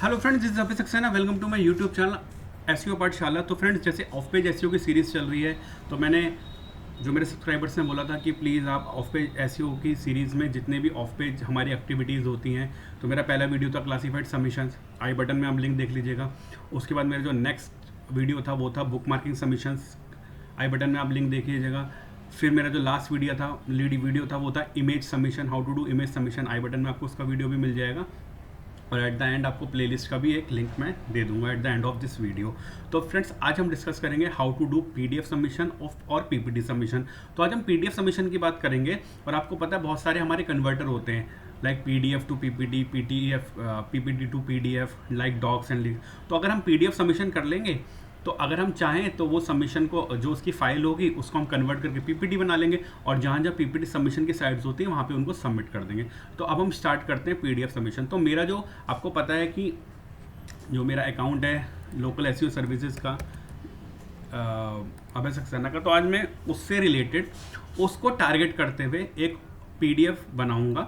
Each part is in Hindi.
Hello friends, this is Abhi Saxena. Welcome to my YouTube channel SEO Pathshala. तो फ्रेंड्स, जैसे ऑफ पेज एसईओ की सीरीज़ चल रही है, तो मैंने जो मेरे सब्सक्राइबर्स ने बोला था कि प्लीज़ आप ऑफ पेज एसईओ की सीरीज़ में जितने भी ऑफ पेज हमारी एक्टिविटीज़ होती हैं, तो मेरा पहला वीडियो था क्लासीफाइड सबमिशंस, आई बटन में आप लिंक देख लीजिएगा। उसके बाद मेरा जो नेक्स्ट वीडियो था वो था बुक मार्किंग सबमिशंस, आई बटन में आप लिंक देख लीजिएगा। फिर मेरा जो लास्ट वीडियो था वो था image submission, how to do image submission, I button में आपको उसका वीडियो भी मिल जाएगा। और एट द एंड आपको प्लेलिस्ट का भी एक लिंक मैं दे दूंगा at the end of this video. तो फ्रेंड्स, आज हम डिस्कस करेंगे how to do PDF submission और पीपीटी सबमिशन। तो आज हम पीडीएफ सबमिशन की बात करेंगे। और आपको पता है बहुत सारे हमारे कन्वर्टर होते हैं, like PDF to PPT, PPT to PDF, like docs and link. तो अगर हम पीडीएफ सबमिशन कर लेंगे तो अगर हम चाहें तो वो सबमिशन को, जो उसकी फाइल होगी उसको हम कन्वर्ट करके पीपीटी बना लेंगे, और जहाँ जहाँ पीपीटी सबमिशन की साइट्स होती हैं वहाँ पे उनको सबमिट कर देंगे। तो अब हम स्टार्ट करते हैं पीडीएफ सबमिशन। तो मेरा जो, आपको पता है कि जो मेरा अकाउंट है लोकल एसईओ सर्विसेज का, अभय सक्सेना का, तो आज मैं उससे रिलेटेड उसको टारगेट करते हुए एक पीडीएफ बनाऊँगा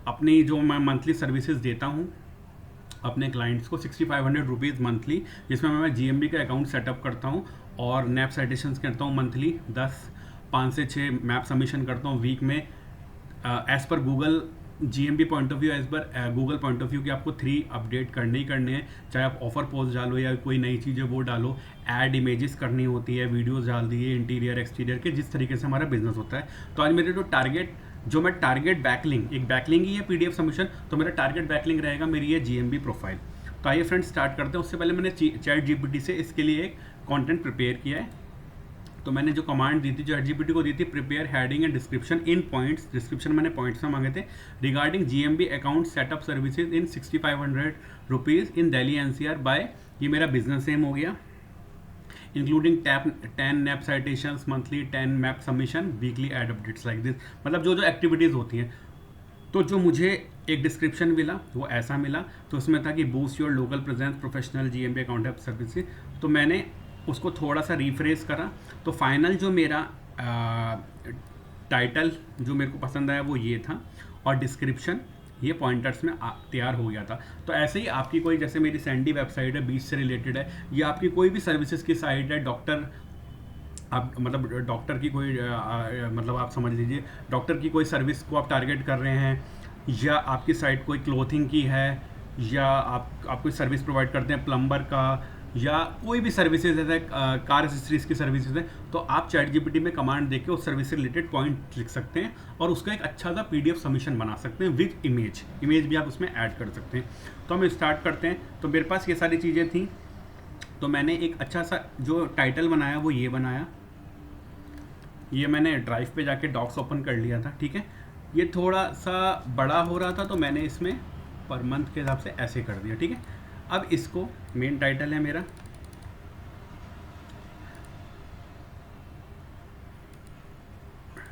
अपनी, जो मैं मंथली सर्विसेज देता हूँ अपने क्लाइंट्स को 6500 रुपीज़ मंथली, जिसमें मैं जीएमबी का अकाउंट सेटअप करता हूँ और नैप साइटेशंस करता हूँ मंथली 5 से 6 मैप सबमिशन करता हूँ वीक में, as per Google GMB point of view, as per Google point of view कि आपको 3 अपडेट करने ही करने हैं, चाहे आप ऑफर पोस्ट डालो या कोई नई चीज़ है वो डालो, ऐड इमेजेस करनी होती है, वीडियोज़ डाल दिए इंटीरियर एक्सटीरियर के, जिस तरीके से हमारा बिजनेस होता है। तो आज मेरे जो मैं टारगेट बैकलिंग, एक बैकलिंग ही है पीडीएफ सबमिशन, तो मेरा टारगेट बैकलिंग रहेगा मेरी ये जीएमबी प्रोफाइल। तो आइए फ्रेंड्स स्टार्ट करते हैं। उससे पहले मैंने चैट जीपीटी से इसके लिए एक कंटेंट प्रिपेयर किया है। तो मैंने जो कमांड दी थी चैट जीपीटी को दी थी, prepare heading and description in points, description मैंने पॉइंट्स में मांगे थे, regarding GMB account setup services in 6500 rupees in Delhi NCR by, ये मेरा बिजनेस नेम हो गया, including 10 NAP citations monthly, 10 map submission, weekly ad updates like this. मतलब जो जो एक्टिविटीज़ होती हैं। तो जो मुझे एक डिस्क्रिप्शन मिला वो ऐसा मिला, तो उसमें था कि boost your local presence professional GMB account app service. तो मैंने उसको थोड़ा सा रिफ्रेश करा, तो फाइनल जो मेरा टाइटल जो मेरे को पसंद आया वो ये था, और डिस्क्रिप्शन ये पॉइंटर्स में तैयार हो गया था। तो ऐसे ही आपकी कोई, जैसे मेरी सैंडी वेबसाइट है, बीच से रिलेटेड है, या आपकी कोई भी सर्विसेज की साइट है, आप मतलब डॉक्टर की कोई मतलब आप समझ लीजिए डॉक्टर की कोई सर्विस को आप टारगेट कर रहे हैं, या आपकी साइट कोई क्लोथिंग की है, या आप कोई सर्विस प्रोवाइड करते हैं प्लम्बर का, या कोई भी सर्विसेज है, कार एक्सेसरीज की सर्विसेज है, तो आप चैट जीपीटी में कमांड देके उस सर्विस से रिलेटेड पॉइंट लिख सकते हैं और उसका एक अच्छा सा पीडीएफ सबमिशन बना सकते हैं विद इमेज भी आप उसमें ऐड कर सकते हैं। तो हम स्टार्ट करते हैं। तो मेरे पास ये सारी चीज़ें थी, तो मैंने एक अच्छा सा जो टाइटल बनाया वो ये बनाया, ये मैंने ड्राइव पे जाके डॉक्स ओपन कर लिया था, ठीक है। ये थोड़ा सा बड़ा हो रहा था तो मैंने इसमें पर मंथ के हिसाब से ऐसे कर दिया, ठीक है। अब इसको, मेन टाइटल है मेरा,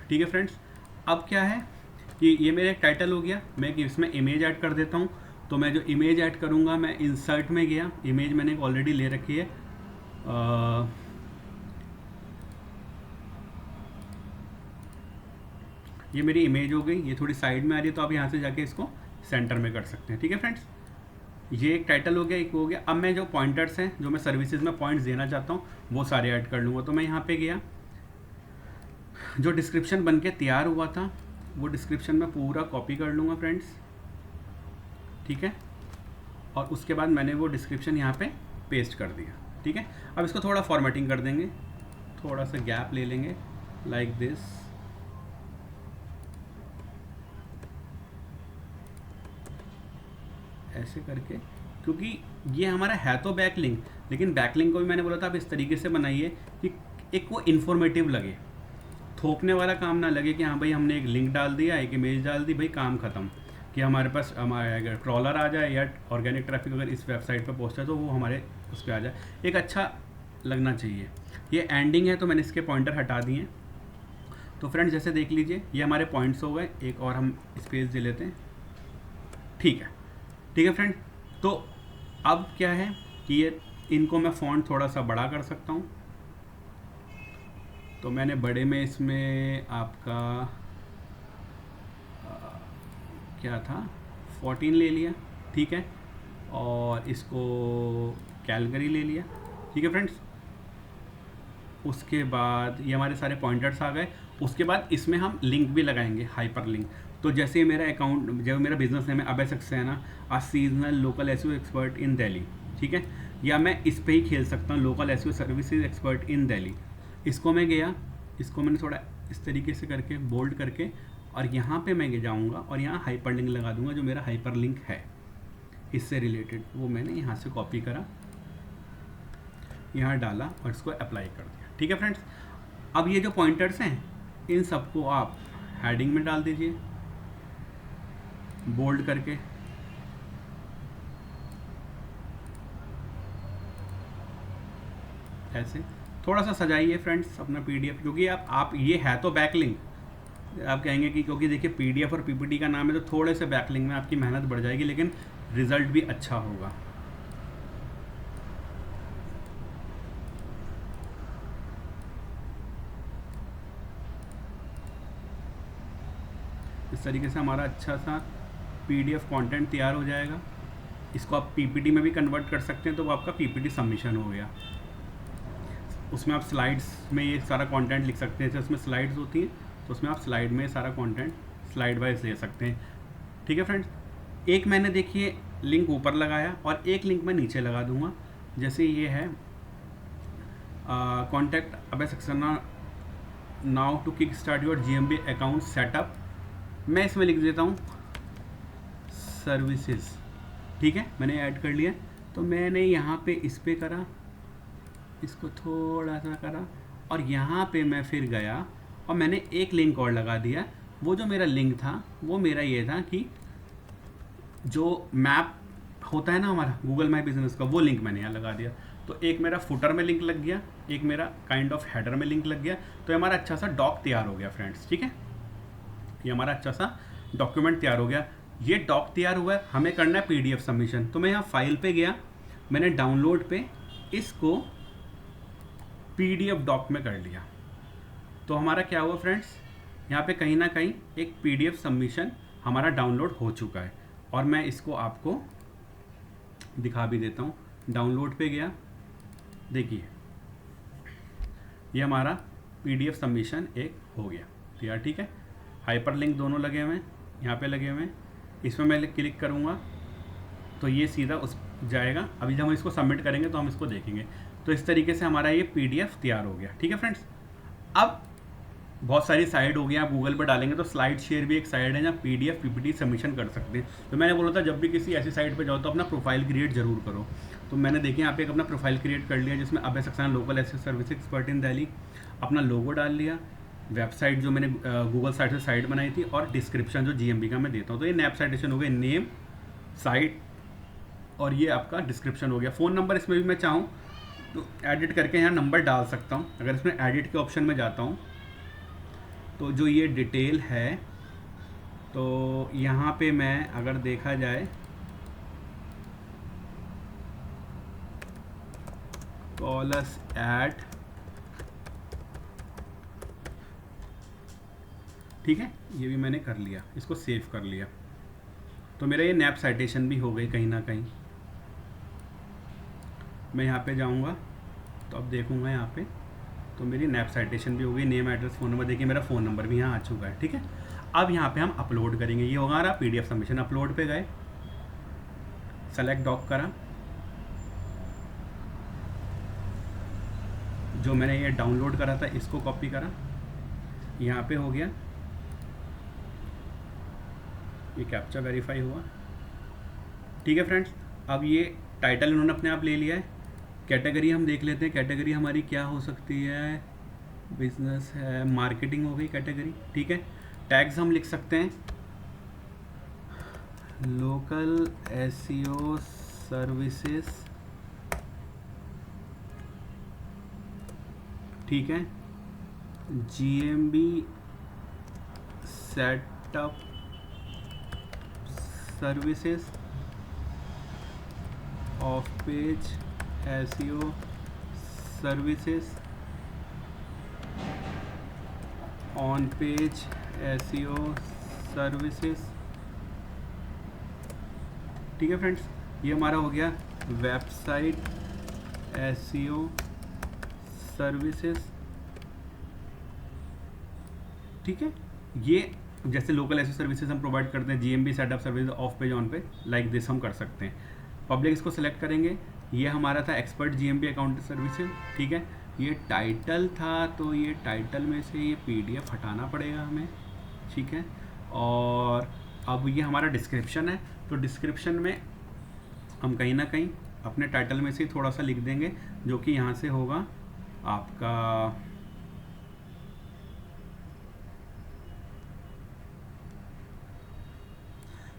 ठीक है फ्रेंड्स। अब क्या है कि ये मेरा एक टाइटल हो गया, मैं इसमें इमेज ऐड कर देता हूँ। तो मैं जो इमेज ऐड करूँगा, मैं इंसर्ट में गया, इमेज मैंने ऑलरेडी ले रखी है, ये मेरी इमेज हो गई, ये थोड़ी साइड में आ रही है, तो आप यहाँ से जाके इसको सेंटर में कर सकते हैं, ठीक है फ्रेंड्स। ये एक टाइटल हो गया, एक हो गया। अब मैं जो पॉइंटर्स हैं, जो मैं सर्विसेज में पॉइंट्स देना चाहता हूँ, वो सारे ऐड कर लूँगा। तो मैं यहाँ पे गया, जो डिस्क्रिप्शन बन के तैयार हुआ था वो डिस्क्रिप्शन में पूरा कॉपी कर लूँगा फ्रेंड्स, ठीक है। और उसके बाद मैंने वो डिस्क्रिप्शन यहाँ पे पेस्ट कर दिया, ठीक है। अब इसको थोड़ा फॉर्मेटिंग कर देंगे, थोड़ा सा गैप ले लेंगे लाइक दिस, ऐसे करके, क्योंकि ये हमारा है तो बैकलिंक, लेकिन बैकलिंक को भी मैंने बोला था आप इस तरीके से बनाइए कि एक वो इन्फॉर्मेटिव लगे, थोपने वाला काम ना लगे कि हाँ भाई हमने एक लिंक डाल दिया, एक इमेज डाल दी, भाई काम ख़त्म, कि हमारे पास अगर ट्रॉलर आ जाए या ऑर्गेनिक ट्रैफिक अगर इस वेबसाइट पर पहुँचता है तो वो हमारे उस पर आ जाए, एक अच्छा लगना चाहिए। ये एंडिंग है तो मैंने इसके पॉइंटर हटा दिए। तो फ्रेंड्स जैसे देख लीजिए ये हमारे पॉइंट्स हो गए, एक और हम स्पेस दे लेते हैं, ठीक है फ्रेंड। तो अब क्या है कि ये इनको मैं फ़ॉन्ट थोड़ा सा बड़ा कर सकता हूँ। तो मैंने बड़े में इसमें आपका क्या था 14 ले लिया, ठीक है। और इसको कैलगरी ले लिया। ठीक है फ्रेंड्स, उसके बाद ये हमारे सारे पॉइंटर्स आ गए। उसके बाद इसमें हम लिंक भी लगाएंगे, हाइपर लिंक। तो जैसे मेरा अकाउंट, जब मेरा बिजनेस नेम है Abhay Saxena, a seasonal local SEO expert in Delhi, ठीक है, या मैं इस पे ही खेल सकता हूँ, local SEO services expert in Delhi. इसको मैं गया, इसको मैंने थोड़ा इस तरीके से करके बोल्ड करके, और यहाँ पे मैं जाऊँगा और यहाँ हाइपर लिंक लगा दूंगा, जो मेरा हाइपर लिंक है इससे रिलेटेड, वो मैंने यहाँ से कॉपी करा, यहाँ डाला और इसको अप्लाई कर दिया। ठीक है फ्रेंड्स, अब ये जो पॉइंटर्स हैं इन सबको आप हेडिंग में डाल दीजिए बोल्ड करके। ऐसे थोड़ा सा सजाइए फ्रेंड्स अपना पीडीएफ, क्योंकि आप ये है तो बैकलिंक, आप कहेंगे कि क्योंकि देखिए पीडीएफ और पीपीटी का नाम है तो थोड़े से बैकलिंक में आपकी मेहनत बढ़ जाएगी, लेकिन रिजल्ट भी अच्छा होगा। इस तरीके से हमारा अच्छा सा पीडीएफ कंटेंट तैयार हो जाएगा। इसको आप पीपीटी में भी कन्वर्ट कर सकते हैं, तो वो आपका पीपीटी सबमिशन हो गया। उसमें आप स्लाइड्स में ये सारा कंटेंट लिख सकते हैं, जैसे उसमें स्लाइड्स होती हैं तो उसमें आप स्लाइड में सारा कंटेंट स्लाइड वाइज ले सकते हैं। ठीक है फ्रेंड्स, एक मैंने देखिए लिंक ऊपर लगाया और एक लिंक मैं नीचे लगा दूंगा। जैसे ये है contact Abhay Saxena now to kickstart your GMB account setup, मैं इसमें लिख देता हूँ सर्विसेज। ठीक है, मैंने ऐड कर लिया। तो मैंने यहाँ पे इस पे करा, इसको थोड़ा सा करा, और यहाँ पे मैं फिर गया और मैंने एक लिंक और लगा दिया। वो जो मेरा लिंक था वो मेरा ये था कि जो मैप होता है ना हमारा गूगल माई बिजनेस का, वो लिंक मैंने यहाँ लगा दिया। तो एक मेरा फुटर में लिंक लग गया, एक मेरा काइंड ऑफ हेडर में लिंक लग गया। तो हमारा अच्छा सा डॉक तैयार हो गया फ्रेंड्स। ठीक है, ये हमारा अच्छा सा डॉक्यूमेंट तैयार हो गया। ये डॉक तैयार हुआ है, हमें करना है पीडीएफ सबमिशन। तो मैं यहाँ फाइल पे गया, मैंने डाउनलोड पे इसको पीडीएफ डॉक में कर लिया। तो हमारा क्या हुआ फ्रेंड्स, यहाँ पे कहीं ना कहीं एक पीडीएफ सबमिशन हमारा डाउनलोड हो चुका है। और मैं इसको आपको दिखा भी देता हूँ। डाउनलोड पे गया, देखिए ये हमारा पीडीएफ सबमिशन एक हो गया तैयार। ठीक है, हाइपर लिंक दोनों लगे हुए हैं, यहाँ पे लगे हुए हैं। इसमें मैं क्लिक करूँगा तो ये सीधा उस जाएगा। अभी जब हम इसको सबमिट करेंगे तो हम इसको देखेंगे। तो इस तरीके से हमारा ये पीडीएफ तैयार हो गया। ठीक है फ्रेंड्स, अब बहुत सारी साइट हो गई, आप गूगल पर डालेंगे तो स्लाइड शेयर भी एक साइट है जहाँ पीडीएफ पीपीटी सबमिशन कर सकते हैं। तो मैंने बोला था जब भी किसी ऐसी साइट पे जाओ तो अपना प्रोफाइल क्रिएट जरूर करो। तो मैंने देखिए यहाँ पे एक अपना प्रोफाइल क्रिएट कर लिया, जिसमें Abhay Saxena local SEO service expert in Delhi, अपना लोगो डाल लिया, वेबसाइट जो मैंने गूगल साइट से साइट बनाई थी, और डिस्क्रिप्शन जो जीएमबी का मैं देता हूँ। तो ये नैप साइटेशन हो गए, नेम, साइट, और ये आपका डिस्क्रिप्शन हो गया। फ़ोन नंबर इसमें भी मैं चाहूँ तो एडिट करके यहाँ नंबर डाल सकता हूँ। अगर इसमें एडिट के ऑप्शन में जाता हूँ तो जो ये डिटेल है, तो यहाँ पे मैं अगर देखा जाए कॉल अस एट, ठीक है, ये भी मैंने कर लिया, इसको सेव कर लिया। तो मेरा ये नैप साइटेशन भी हो गई कहीं ना कहीं। मैं यहाँ पे जाऊँगा तो अब देखूँगा यहाँ पे, तो मेरी नैप साइटेशन भी हो गई, नेम, एड्रेस, फ़ोन नंबर, देखिए मेरा फ़ोन नंबर भी यहाँ आ चुका है। ठीक है, अब यहाँ पे हम अपलोड करेंगे। ये होगा हमारा पीडीएफ सबमिशन। अपलोड पे गए, सेलेक्ट डॉक करा, जो मैंने ये डाउनलोड करा था इसको कॉपी करा, यहाँ पे हो गया, ये कैप्चा वेरीफाई हुआ। ठीक है फ्रेंड्स, अब ये टाइटल इन्होंने अपने आप ले लिया है। कैटेगरी हम देख लेते हैं, कैटेगरी हमारी क्या हो सकती है, बिजनेस है, मार्केटिंग हो गई कैटेगरी। ठीक है, टैग्स हम लिख सकते हैं लोकल एसईओ सर्विसेज, ठीक है, GMB setup services, of page SEO services, on page SEO services. ठीक है फ्रेंड्स, ये हमारा हो गया वेबसाइट एसईओ सर्विसेज, ठीक है। ये जैसे लोकल एसईओ सर्विसेज हम प्रोवाइड करते हैं, GMB setup service of page on पे, लाइक दिस हम कर सकते हैं। पब्लिक इसको सेलेक्ट करेंगे। ये हमारा था एक्सपर्ट जीएमबी अकाउंट सर्विसेज, ठीक है। ये टाइटल था, तो ये टाइटल में से ये पीडीएफ हटाना पड़ेगा हमें, ठीक है। और अब ये हमारा डिस्क्रिप्शन है, तो डिस्क्रिप्शन में हम कहीं ना कहीं अपने टाइटल में से थोड़ा सा लिख देंगे, जो कि यहाँ से होगा आपका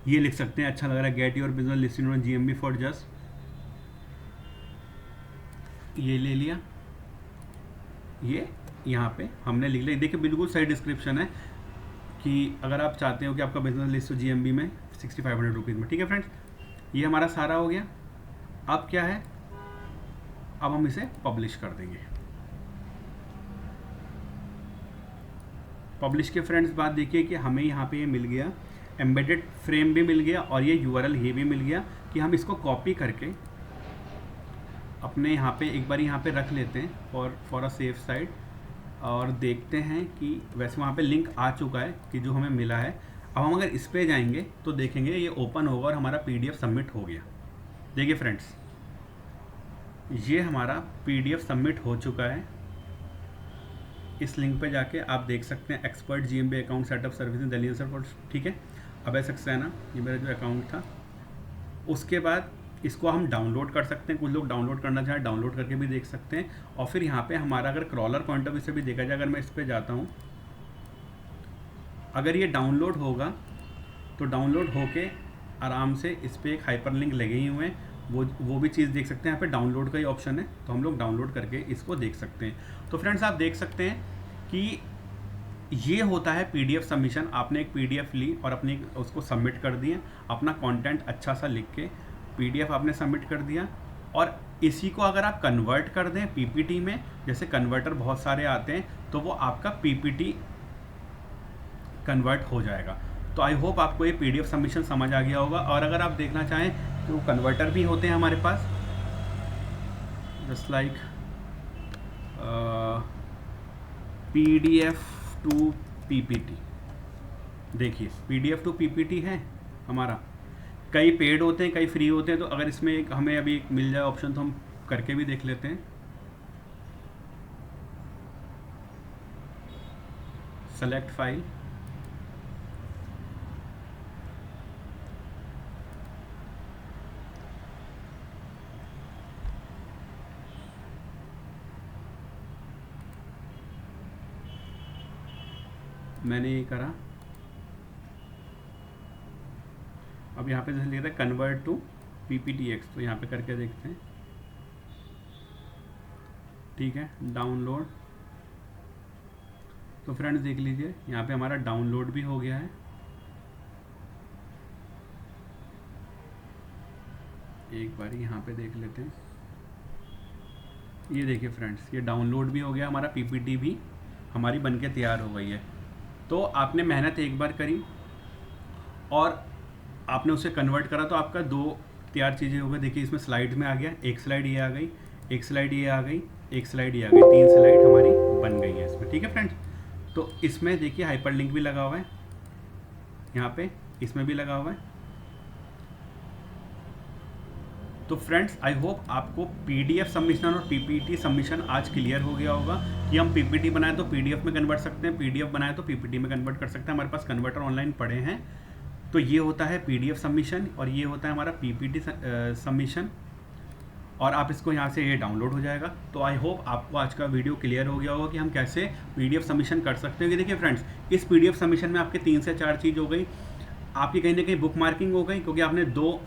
ये लिख सकते हैं, अच्छा लग रहा है, get your business listed on GMB for just, ये ले लिया, ये यहाँ पे हमने लिख लिया। देखिए बिल्कुल सही डिस्क्रिप्शन है कि अगर आप चाहते हो कि आपका बिजनेस लिस्ट हो जीएमबी में 6500 रुपीज़ में, ठीक है फ्रेंड्स। ये हमारा सारा हो गया। अब क्या है, अब हम इसे पब्लिश कर देंगे। पब्लिश के फ्रेंड्स बाद देखिए कि हमें यहाँ पे ये मिल गया, एम्बेडेड फ्रेम भी मिल गया और ये यूआरएल ये भी मिल गया कि हम इसको कॉपी करके अपने यहाँ पे एक बार यहाँ पे रख लेते हैं फॉर अ सेफ साइड, और देखते हैं कि वैसे वहाँ पे लिंक आ चुका है कि जो हमें मिला है। अब हम अगर इस पे जाएंगे तो देखेंगे ये ओपन होगा और हमारा पीडीएफ सबमिट हो गया। देखिए फ्रेंड्स, ये हमारा पीडीएफ सबमिट हो चुका है। इस लिंक पे जाके आप देख सकते हैं expert GMB account setup services Delhi sir, ठीक है। अब ऐसा सक्सेना ये मेरा जो अकाउंट था, उसके बाद इसको हम डाउनलोड कर सकते हैं। कुछ लोग डाउनलोड करना चाहें डाउनलोड करके भी देख सकते हैं। और फिर यहाँ पे हमारा अगर क्रॉलर पॉइंट ऑफ व्यू से भी देखा जाए, अगर मैं इस पर जाता हूँ, अगर ये डाउनलोड होगा तो डाउनलोड होके आराम से इस पर एक हाइपर लिंक लगे ही हुए हैं, वो भी चीज़ देख सकते हैं। यहाँ पे डाउनलोड का ही ऑप्शन है, तो हम लोग डाउनलोड करके इसको देख सकते हैं। तो फ्रेंड्स आप देख सकते हैं कि ये होता है पीडीएफ सबमिशन। आपने एक पीडीएफ ली और अपनी उसको सबमिट कर दिए, अपना कंटेंट अच्छा सा लिख के पीडीएफ आपने सबमिट कर दिया। और इसी को अगर आप कन्वर्ट कर दें पीपीटी में, जैसे कन्वर्टर बहुत सारे आते हैं, तो वो आपका पीपीटी कन्वर्ट हो जाएगा। तो आई होप आपको ये पीडीएफ सबमिशन समझ आ गया होगा। और अगर आप देखना चाहें तो कन्वर्टर भी होते हैं हमारे पास, just like PDF to PPT. देखिए पीडीएफ टू पीपीटी है हमारा, कई पेड होते हैं कई फ्री होते हैं। तो अगर इसमें एक हमें अभी एक मिल जाए ऑप्शन तो हम करके भी देख लेते हैं। सेलेक्ट फाइल, मैंने ये करा। अब यहाँ पे जैसे लिखा है कन्वर्ट टू PPTX, तो यहाँ पे करके देखते हैं, ठीक है। डाउनलोड, तो फ्रेंड्स देख लीजिए यहाँ पे हमारा डाउनलोड भी हो गया है। एक बार यहाँ पे देख लेते हैं, ये देखिए फ्रेंड्स, ये डाउनलोड भी हो गया, हमारा PPT भी हमारी बनके तैयार हो गई है। तो आपने मेहनत एक बार करी और आपने उसे कन्वर्ट करा, तो आपका दो तैयार चीज़ें हो गई। देखिए इसमें स्लाइड में आ गया, एक स्लाइड ये आ गई, एक स्लाइड ये आ गई, एक स्लाइड ये आ गई, 3 स्लाइड हमारी बन गई है इसमें, ठीक है फ्रेंड्स। तो इसमें देखिए हाइपर लिंक भी लगा हुआ है, यहाँ पे इसमें भी लगा हुआ है। तो फ्रेंड्स आई होप आपको पीडीएफ सबमिशन और पीपीटी सबमिशन आज क्लियर हो गया होगा कि हम पीपीटी बनाए तो पीडीएफ में कन्वर्ट सकते हैं, पीडीएफ बनाए तो पीपीटी में कन्वर्ट कर सकते हैं। हमारे पास कन्वर्टर ऑनलाइन पड़े हैं। तो ये होता है पीडीएफ सबमिशन और ये होता है हमारा पीपीटी सबमिशन, और आप इसको यहाँ से ये डाउनलोड हो जाएगा। तो आई होप आपको आज का वीडियो क्लियर हो गया होगा कि हम कैसे पीडीएफ सबमिशन कर सकते हैं। देखिए फ्रेंड्स, इस पीडीएफ सबमिशन में आपके 3 से 4 चीज़ हो गई। आपकी कहीं ना कहीं बुक मार्किंग हो गई, क्योंकि आपने 2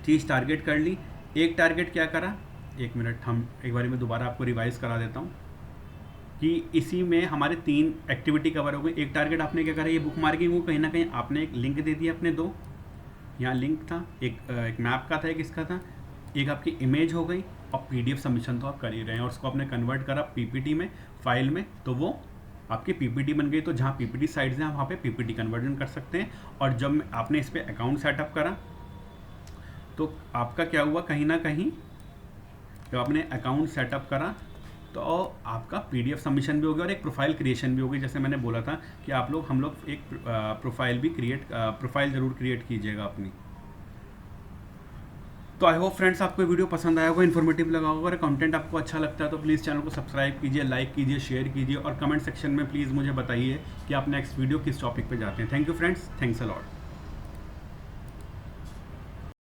चीज़ टारगेट कर ली। एक टारगेट क्या करा, 1 मिनट हम एक बार मैं दोबारा आपको रिवाइज करा देता हूँ कि इसी में हमारे 3 एक्टिविटी कवर हो गई। एक टारगेट आपने क्या करा, ये बुक मार्किंग को कहीं ना कहीं आपने एक लिंक दे दिया अपने 2, यहाँ लिंक था, एक मैप का था, एक इसका था, एक आपकी इमेज हो गई। और पीडीएफ सबमिशन तो आप कर ही रहे हैं और उसको आपने कन्वर्ट करा पीपीटी में, फाइल में, तो वो आपकी पीपीटी बन गई। तो जहाँ पीपीटी साइड्स हैं वहाँ पे पीपीटी कन्वर्जन कर सकते हैं। और जब आपने इस पर अकाउंट सेटअप करा तो आपका क्या हुआ, कहीं ना कहीं जब आपने अकाउंट सेटअप करा तो आपका पीडीएफ सबमिशन भी हो गया और एक प्रोफाइल क्रिएशन भी हो गई। जैसे मैंने बोला था कि हम लोग एक प्रोफाइल ज़रूर क्रिएट कीजिएगा अपनी। तो आई होप फ्रेंड्स आपको वीडियो पसंद आया होगा, इन्फॉर्मेटिव लगा होगा। अगर कंटेंट आपको अच्छा लगता है तो प्लीज़ चैनल को सब्सक्राइब कीजिए, लाइक कीजिए, शेयर कीजिए और कमेंट सेक्शन में प्लीज़ मुझे बताइए कि आप नेक्स्ट वीडियो किस टॉपिक पे जाते हैं। Thank you friends, thanks a lot.